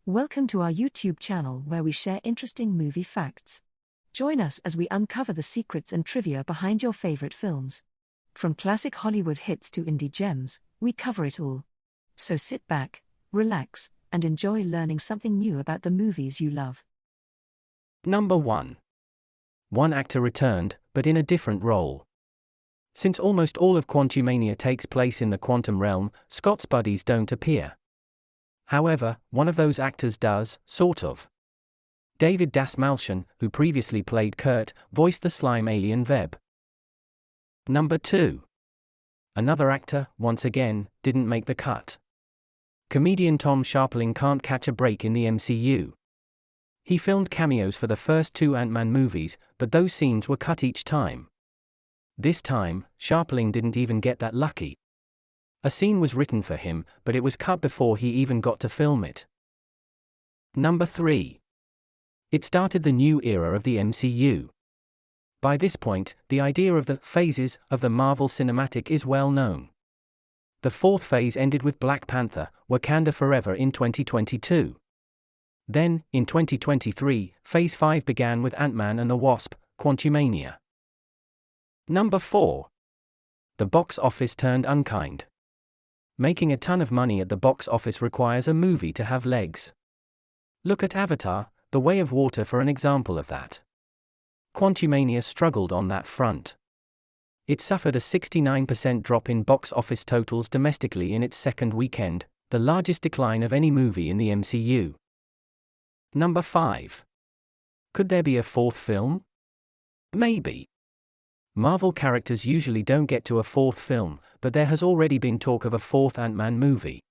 Welcome to our YouTube channel where we share interesting movie facts. Join us as we uncover the secrets and trivia behind your favorite films. From classic Hollywood hits to indie gems, we cover it all. So sit back, relax, and enjoy learning something new about the movies you love. Number 1. One actor returned, but in a different role. Since almost all of Quantumania takes place in the quantum realm, Scott's buddies don't appear. However, one of those actors does, sort of. David Dastmalchian, who previously played Kurt, voiced the slime alien Veb. Number 2. Another actor, once again, didn't make the cut. Comedian Tom Sharpling can't catch a break in the MCU. He filmed cameos for the first 2 Ant-Man movies, but those scenes were cut each time. This time, Sharpling didn't even get that lucky. A scene was written for him, but it was cut before he even got to film it. Number 3. It started the new era of the MCU. By this point, the idea of the phases of the Marvel Cinematic is well known. The 4th phase ended with Black Panther, Wakanda Forever in 2022. Then, in 2023, Phase 5 began with Ant-Man and the Wasp, Quantumania. Number 4. The box office turned unkind. Making a ton of money at the box office requires a movie to have legs. Look at Avatar, The Way of Water for an example of that. Quantumania struggled on that front. It suffered a 69% drop in box office totals domestically in its second weekend, the largest decline of any movie in the MCU. Number 5. Could there be a 4th film? Maybe. Marvel characters usually don't get to a 4th film, but there has already been talk of a 4th Ant-Man movie.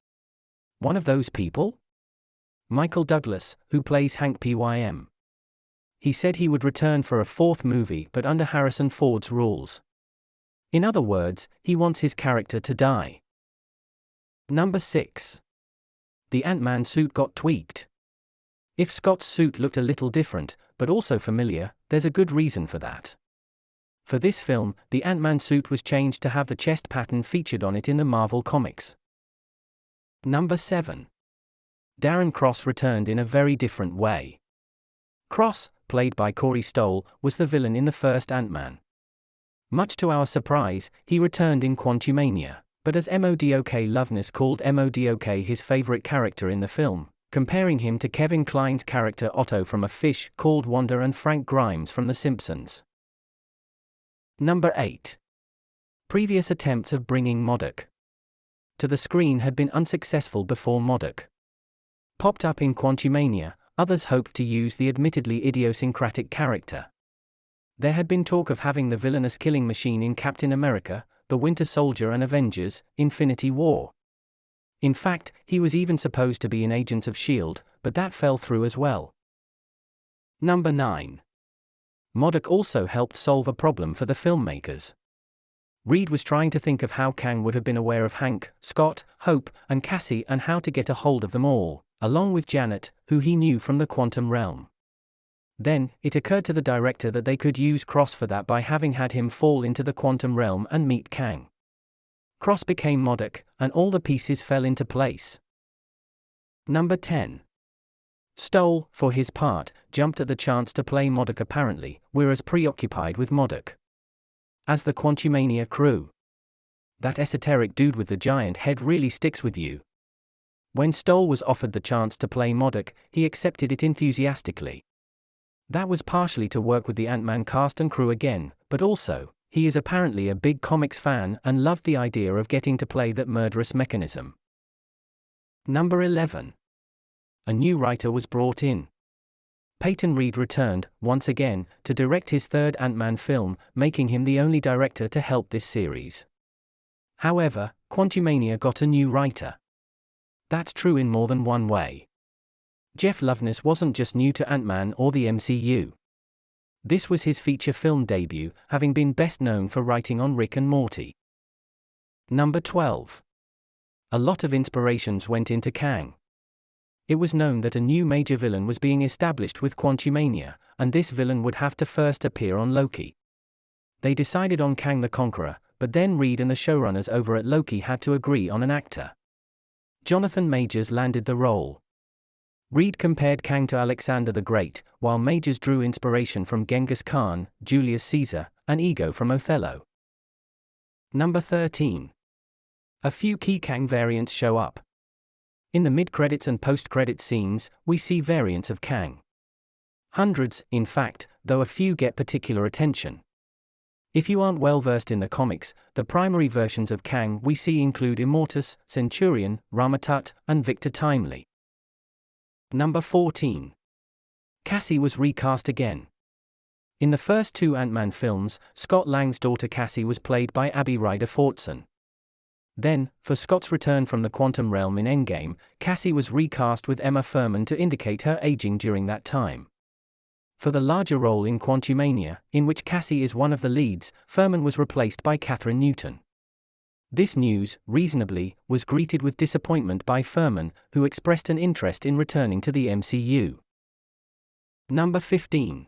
One of those people? Michael Douglas, who plays Hank Pym. He said he would return for a 4th movie but under Harrison Ford's rules. In other words, he wants his character to die. Number 6. The Ant-Man suit got tweaked. If Scott's suit looked a little different, but also familiar, there's a good reason for that. For this film, the Ant-Man suit was changed to have the chest pattern featured on it in the Marvel Comics. Number 7. Darren Cross returned in a very different way. Cross, played by Corey Stoll, was the villain in the first Ant-Man. Much to our surprise, he returned in Quantumania, but as Modok Loveness called Modok his favorite character in the film, comparing him to Kevin Kline's character Otto from A Fish Called Wanda and Frank Grimes from The Simpsons. Number 8. Previous attempts of bringing MODOK to the screen had been unsuccessful before MODOK popped up in Quantumania. Others hoped to use the admittedly idiosyncratic character. There had been talk of having the villainous killing machine in Captain America, The Winter Soldier and Avengers, Infinity War. In fact, he was even supposed to be in Agents of S.H.I.E.L.D., but that fell through as well. Number 9. MODOK also helped solve a problem for the filmmakers. Reed was trying to think of how Kang would have been aware of Hank, Scott, Hope, and Cassie and how to get a hold of them all, along with Janet, who he knew from the quantum realm. Then, it occurred to the director that they could use Cross for that by having had him fall into the quantum realm and meet Kang. Cross became MODOK, and all the pieces fell into place. Number 10. Stoll, for his part, jumped at the chance to play MODOK apparently, whereas preoccupied with MODOK as the Quantumania crew. That esoteric dude with the giant head really sticks with you. When Stoll was offered the chance to play MODOK, he accepted it enthusiastically. That was partially to work with the Ant-Man cast and crew again, but also, he is apparently a big comics fan and loved the idea of getting to play that murderous mechanism. Number 11. A new writer was brought in. Peyton Reed returned, once again, to direct his 3rd Ant-Man film, making him the only director to help this series. However, Quantumania got a new writer. That's true in more than one way. Jeff Loveness wasn't just new to Ant-Man or the MCU. This was his feature film debut, having been best known for writing on Rick and Morty. Number 12. A lot of inspirations went into Kang. It was known that a new major villain was being established with Quantumania, and this villain would have to first appear on Loki. They decided on Kang the Conqueror, but then Reed and the showrunners over at Loki had to agree on an actor. Jonathan Majors landed the role. Reed compared Kang to Alexander the Great, while Majors drew inspiration from Genghis Khan, Julius Caesar, and Ego from Othello. Number 13. A few key Kang variants show up. In the mid-credits and post-credits scenes, we see variants of Kang. Hundreds, in fact, though a few get particular attention. If you aren't well versed in the comics, the primary versions of Kang we see include Immortus, Centurion, Ramatut, and Victor Timely. Number 14. Cassie was recast again. In the first two Ant-Man films, Scott Lang's daughter Cassie was played by Abby Ryder Fortson. Then, for Scott's return from the quantum realm in Endgame, Cassie was recast with Emma Fuhrmann to indicate her aging during that time. For the larger role in Quantumania, in which Cassie is one of the leads, Fuhrmann was replaced by Kathryn Newton. This news, reasonably, was greeted with disappointment by Fuhrmann, who expressed an interest in returning to the MCU. Number 15.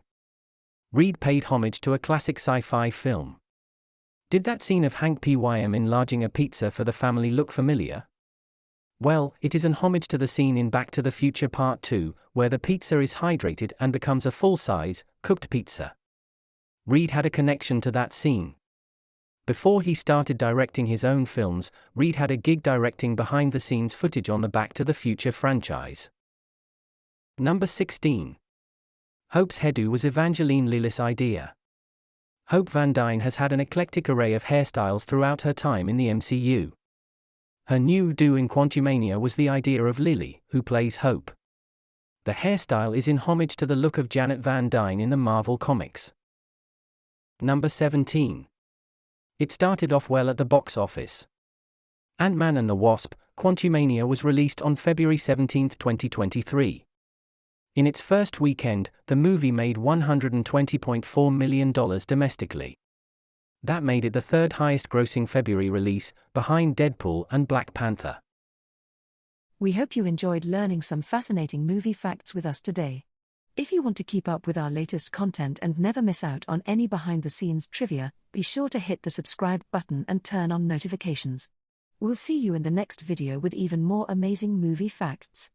Reed paid homage to a classic sci-fi film. Did that scene of Hank Pym enlarging a pizza for the family look familiar? Well, it is an homage to the scene in Back to the Future Part 2, where the pizza is hydrated and becomes a full-size, cooked pizza. Reed had a connection to that scene. Before he started directing his own films, Reed had a gig directing behind-the-scenes footage on the Back to the Future franchise. Number 16. Hope's hairdo was Evangeline Lillis' idea. Hope Van Dyne has had an eclectic array of hairstyles throughout her time in the MCU. Her new do in Quantumania was the idea of Lily, who plays Hope. The hairstyle is in homage to the look of Janet Van Dyne in the Marvel Comics. Number 17. It started off well at the box office. Ant-Man and the Wasp, Quantumania was released on February 17, 2023. In its first weekend, the movie made $120.4 million domestically. That made it the third highest grossing February release, behind Deadpool and Black Panther. We hope you enjoyed learning some fascinating movie facts with us today. If you want to keep up with our latest content and never miss out on any behind-the-scenes trivia, be sure to hit the subscribe button and turn on notifications. We'll see you in the next video with even more amazing movie facts.